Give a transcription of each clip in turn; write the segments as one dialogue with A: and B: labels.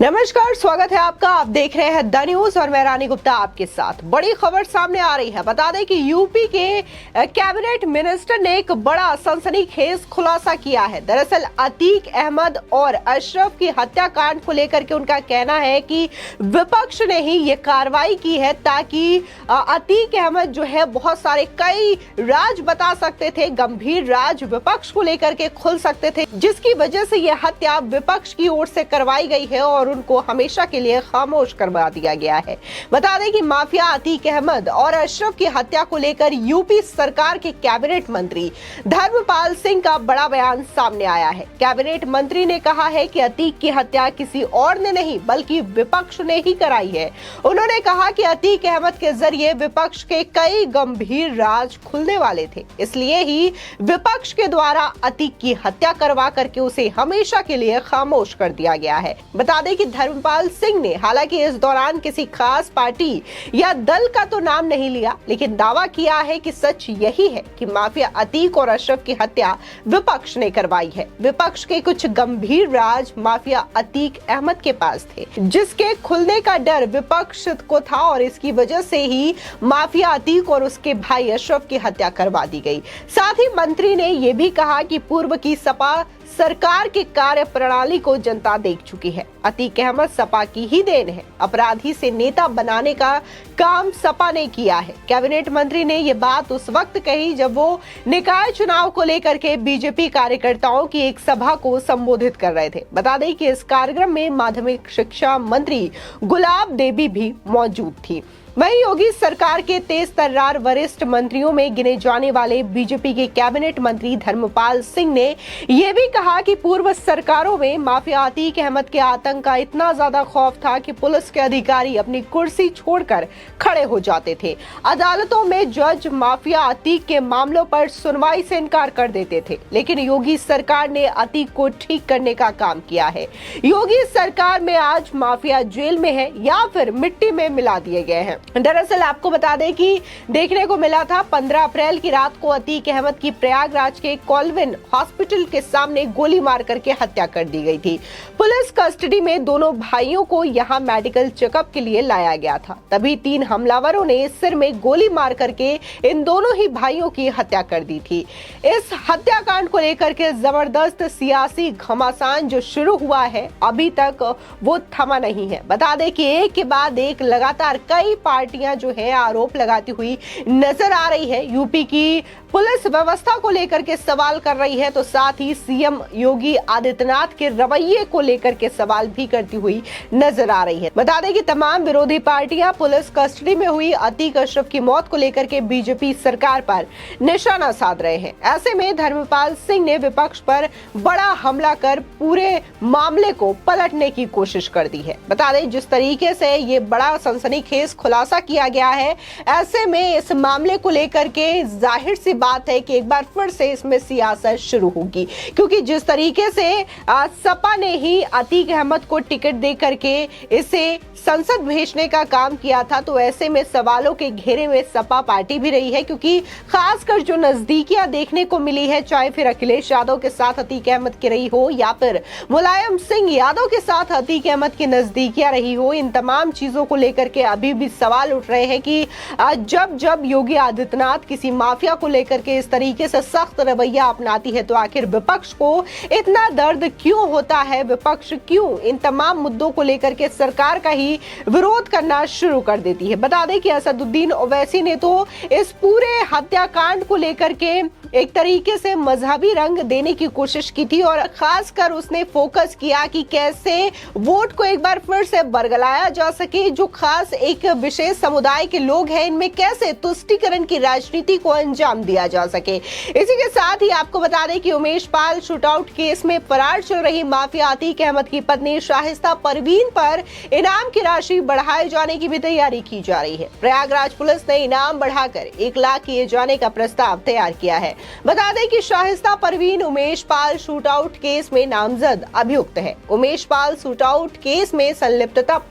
A: नमस्कार, स्वागत है आपका। आप देख रहे हैं द न्यूज और मैं रानी गुप्ता आपके साथ। बड़ी खबर सामने आ रही है। बता दें कि यूपी के कैबिनेट मिनिस्टर ने एक बड़ा सनसनीखेज खुलासा किया है। दरअसल अतीक अहमद और अशरफ की हत्याकांड को लेकर के उनका कहना है कि विपक्ष ने ही ये कार्रवाई की है ताकि अतीक अहमद जो है बहुत सारे कई राज बता सकते थे, गंभीर राज विपक्ष को लेकर के खुल सकते थे, जिसकी वजह से यह हत्या विपक्ष की ओर से करवाई गई है और उनको हमेशा के लिए खामोश करवा दिया गया है। बता दें कि माफिया अतीक अहमद और अशरफ की हत्या को लेकर यूपी सरकार के कैबिनेट मंत्री धर्मपाल सिंह का बड़ा बयान सामने आया है। कैबिनेट मंत्री ने कहा है कि अतीक की हत्या किसी और ने नहीं बल्कि विपक्ष ने ही कराई है। उन्होंने कहा कि अतीक अहमद के जरिए विपक्ष के कई गंभीर राज खुलने वाले थे, इसलिए ही विपक्ष के द्वारा अतीक की हत्या करवा करके उसे हमेशा के लिए खामोश कर दिया गया है। बता दें कि धर्मपाल सिंह ने हालांकि इस दौरान किसी खास पार्टी या दल का तो नाम नहीं लिया, लेकिन दावा किया है कि सच यही है कि माफिया अतीक और अशरफ की हत्या विपक्ष ने करवाई है। विपक्ष के कुछ गंभीर राज माफिया अतीक अहमद के पास थे, जिसके खुलने का डर विपक्ष को था और इसकी वजह से ही माफिया अतीक और उसके भाई अशरफ की हत्या करवा दी गई। साथ ही मंत्री ने यह भी कहा कि पूर्व की सपा सरकार की कार्य प्रणाली को जनता देख चुकी है। अतीक अहमद सपा की ही देन है। अपराधी से नेता बनाने का काम सपा ने किया है। कैबिनेट मंत्री ने ये बात उस वक्त कही जब वो निकाय चुनाव को लेकर के बीजेपी कार्यकर्ताओं की एक सभा को संबोधित कर रहे थे। बता दें कि इस कार्यक्रम में माध्यमिक शिक्षा मंत्री गुलाब देवी भी मौजूद थी। वहीं योगी सरकार के तेज तर्रार वरिष्ठ मंत्रियों में गिने जाने वाले बीजेपी के कैबिनेट मंत्री धर्मपाल सिंह ने यह भी कहा कि पूर्व सरकारों में माफिया अतीक अहमद के आतंक का इतना ज्यादा खौफ था कि पुलिस के अधिकारी अपनी कुर्सी छोड़कर खड़े हो जाते थे। अदालतों में जज माफिया अतीक के मामलों पर सुनवाई से इनकार कर देते थे, लेकिन योगी सरकार ने अतीक को ठीक करने का काम किया है। योगी सरकार में आज माफिया जेल में है या फिर मिट्टी में मिला दिए गए हैं। दरअसल आपको बता दें कि देखने को मिला था 15 अप्रैल की रात को अतीक अहमद की प्रयागराज के कॉल्विन हॉस्पिटल के सामने गोली मार करके हत्या कर दी गई थी। पुलिस कस्टडी में दोनों भाइयों को यहां मेडिकल चेकअप के लिए लाया गया था। तभी 3 हमलावरों ने सिर में गोली मार करके इन दोनों ही भाइयों की हत्या कर दी थी। इस हत्याकांड को लेकर के जबरदस्त सियासी घमासान जो शुरू हुआ है, अभी तक वो थमा नहीं है। बता दें कि एक के बाद एक लगातार कई पार्टियां जो है आरोप लगाती हुई नजर आ रही है। यूपी की पुलिस व्यवस्था को लेकर के सवाल कर रही है, तो साथ ही सीएम योगी आदित्यनाथ के रवैये को लेकर के सवाल भी करती हुई नजर आ रही है। बता दें कि तमाम विरोधी पार्टियां पुलिस कस्टडी में हुई अतीक अशरफ की मौत को लेकर के बीजेपी सरकार पर निशाना साध रहे हैं। ऐसे में धर्मपाल सिंह ने विपक्ष पर बड़ा हमला कर पूरे मामले को पलटने की कोशिश कर दी है। बता दें जिस तरीके से ये बड़ा सनसनीखेज खुलासा किया गया है, ऐसे में इस मामले को लेकर के जाहिर सी बात है कि एक बार फिर से इसमें सियासत शुरू होगी, क्योंकि जिस तरीके से सपा ने ही अतीक अहमद को टिकट दे करके इसे संसद भेजने का काम किया था, तो ऐसे में सवालों के घेरे में सपा पार्टी भी रही है, क्योंकि खासकर जो नजदीकियां देखने को मिली है, चाहे फिर अखिलेश यादव के साथ अतीक अहमद की रही हो या फिर मुलायम सिंह यादव के साथ अतीक अहमद की नजदीकियां रही हो, इन तमाम चीजों को लेकर के अभी भी सवाल उठ रहे हैं कि जब जब योगी आदित्यनाथ किसी माफिया को लेकर के इस तरीके से सख्त रवैया अपनाती है, तो आखिर विपक्ष को इतना दर्द क्यों होता है? विपक्ष क्यों इन तमाम मुद्दों को लेकर के सरकार का ही विरोध करना शुरू कर देती है? बता दें कि असदुद्दीन ओवैसी ने तो इस पूरे हत्याकांड को लेकर के एक तरीके से मजहबी रंग देने की कोशिश की थी और खासकर उसने फोकस किया कि कैसे वोट को एक बार फिर से बरगलाया जा सके। जो खास एक विशेष समुदाय के लोग हैं, इनमें कैसे तुष्टीकरण की राजनीति को अंजाम दिया जा सके। इसी के साथ ही आपको बता दें कि उमेश पाल शूटआउट केस में फरार चल रही माफिया अतीक अहमद की पत्नी शाहिस्ता परवीन पर इनाम की राशि बढ़ाए जाने की भी तैयारी की जा रही है। प्रयागराज पुलिस ने इनाम बढ़ाकर 1 लाख किए जाने का प्रस्ताव तैयार किया है। बता दें कि शाहिस्ता परवीन उमेश पाल शूटआउट केस में नामजद अभियुक्त है। उमेश पाल शूटआउट केस में संलिप्तता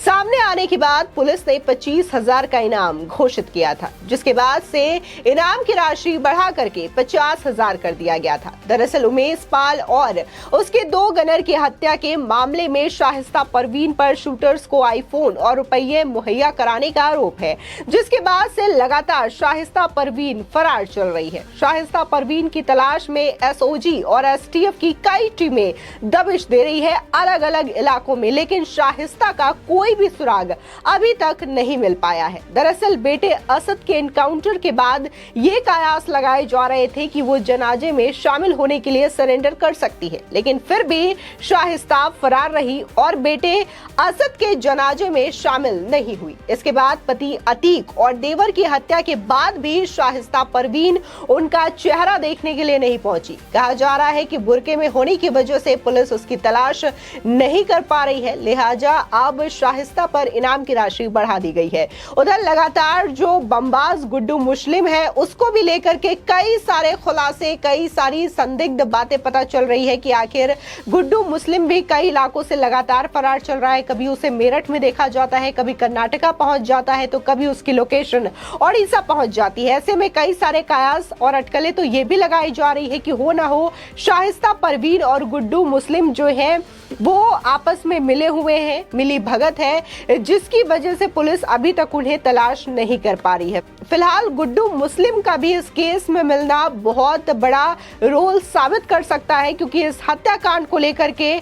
A: सामने आने के बाद पुलिस ने 25,000 का इनाम घोषित किया था, जिसके बाद से इनाम की राशि बढ़ा करके 50,000 कर दिया गया था। दरअसल उमेश पाल और उसके 2 गनर की हत्या के मामले में शाहिस्ता परवीन पर शूटर्स को आईफोन और रुपये मुहैया कराने का आरोप है, जिसके बाद से लगातार शाहिस्ता परवीन फरार चल रही है। शाहिस्ता परवीन की तलाश में एसओजी और एसटीएफ की कई टीमें दबिश दे रही है अलग अलग इलाकों में, लेकिन शाहिस्ता का कोई भी सुराग अभी तक नहीं मिल पाया है। दरअसल बेटे असद के एनकाउंटर के बाद ये कयास लगाए जा रहे थे कि वो जनाजे में शामिल होने के लिए सरेंडर कर सकती है, लेकिन फिर भी शाहिस्ता फरार रही और बेटे असद के जनाजे में शामिल नहीं हुई। इसके बाद पति अतीक और देवर की हत्या के बाद भी शाहिस्ता परवीन उनका चेहरा देखने के लिए नहीं पहुंची। कहा जा रहा है कि बुरके में होने की वजह से पुलिस उसकी तलाश नहीं कर पा रही है, लिहाजा अब शाहिस्ता पर इनाम की राशि बढ़ा दी गई है। उधर लगातार जो बमबाज गुड्डू मुस्लिम है उसको भी लेकर के कई सारे खुलासे, कई सारी संदिग्ध बातें पता चल रही है कि आखिर गुड्डू मुस्लिम भी कई इलाकों से लगातार फरार चल रहा है। कभी उसे मेरठ में देखा जाता है, कभी कर्नाटका पहुंच जाता है, तो कभी उसकी लोकेशन ओडिशा पहुंच जाती है। ऐसे में कई सारे कयास और अटकलें तो ये भी लगाई जा रही है कि हो ना हो शाहिस्ता परवीन और गुड्डू मुस्लिम जो है वो आपस में मिले हुए हैं, मिली भगत है, जिसकी वजह से पुलिस अभी तक उन्हें तलाश नहीं कर पा रही है। फिलहाल गुड्डू मुस्लिम का भी इस केस में मिलना बहुत बड़ा रोल साबित कर सकता है, क्योंकि इस हत्याकांड को लेकर के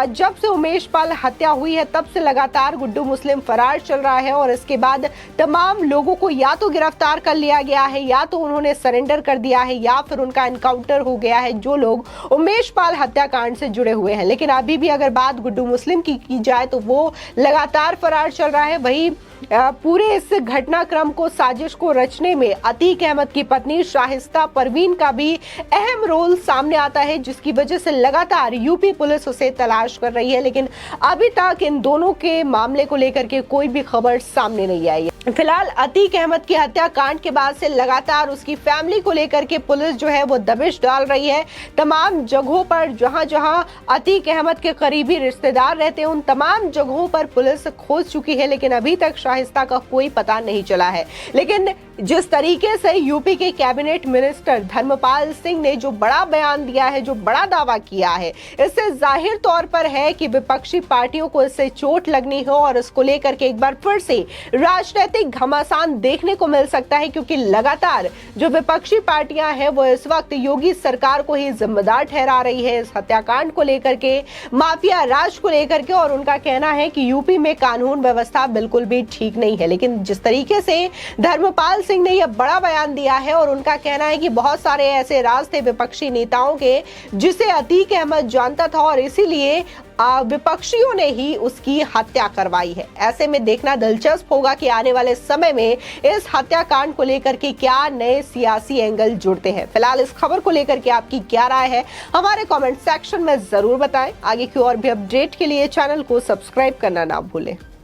A: जब से उमेश पाल हत्या हुई है तब से लगातार गुड्डू मुस्लिम फरार चल रहा है और इसके बाद तमाम लोगों को या तो गिरफ्तार कर लिया गया है, या तो उन्होंने सरेंडर कर दिया है, या फिर उनका एनकाउंटर हो गया है, जो लोग उमेश पाल हत्याकांड से जुड़े हुए हैं। लेकिन अभी भी अगर बात गुड्डू मुस्लिम की जाए तो वो लगातार फरार चल रहा है। वही पूरे इस घटनाक्रम को, साजिश को रचने में अतीक अहमद की पत्नी शाहिस्ता परवीन का भी अहम रोल सामने आता है, जिसकी वजह से लगातार यूपी पुलिस उसे तलाश कर रही है। लेकिन अभी तक इन दोनों के मामले को लेकर के कोई भी खबर सामने नहीं आई है। फिलहाल अतीक अहमद की हत्याकांड के बाद से लगातार उसकी फैमिली को लेकर के पुलिस जो है वो दबिश डाल रही है। तमाम जगहों पर जहां जहां अतीक अहमद के करीबी रिश्तेदार रहते हैं उन तमाम जगहों पर पुलिस खोज चुकी है, लेकिन अभी तक शाहिस्ता का कोई पता नहीं चला है। लेकिन जिस तरीके से यूपी के कैबिनेट मिनिस्टर धर्मपाल सिंह ने जो बड़ा बयान दिया है, जो बड़ा दावा किया है, इससे जाहिर तौर पर है कि विपक्षी पार्टियों को इससे चोट लगनी हो और इसको लेकर के एक बार फिर से राजनीतिक घमासान देखने को मिल सकता है, क्योंकि लगातार जो विपक्षी पार्टियां हैं वो इस वक्त योगी सरकार को ही जिम्मेदार ठहरा रही है इस हत्याकांड को लेकर के, माफिया राज को लेकर के, और उनका कहना है कि यूपी में कानून व्यवस्था बिल्कुल भी ठीक नहीं है। लेकिन जिस तरीके से धर्मपाल सिंह ने यह बड़ा बयान दिया है और उनका कहना है कि बहुत सारे ऐसे राज थे विपक्षी नेताओं के जिसे अतीक अहमद जानता था और इसीलिए विपक्षियों ने ही उसकी हत्या करवाई है। ऐसे में देखना दिलचस्प होगा कि आने वाले समय में इस हत्याकांड को लेकर के क्या नए सियासी एंगल जुड़ते हैं। फिलहाल इस खबर को लेकर के आपकी क्या राय है हमारे कमेंट सेक्शन में जरूर बताएं। आगे की और भी अपडेट के लिए चैनल को सब्सक्राइब करना ना भूलें।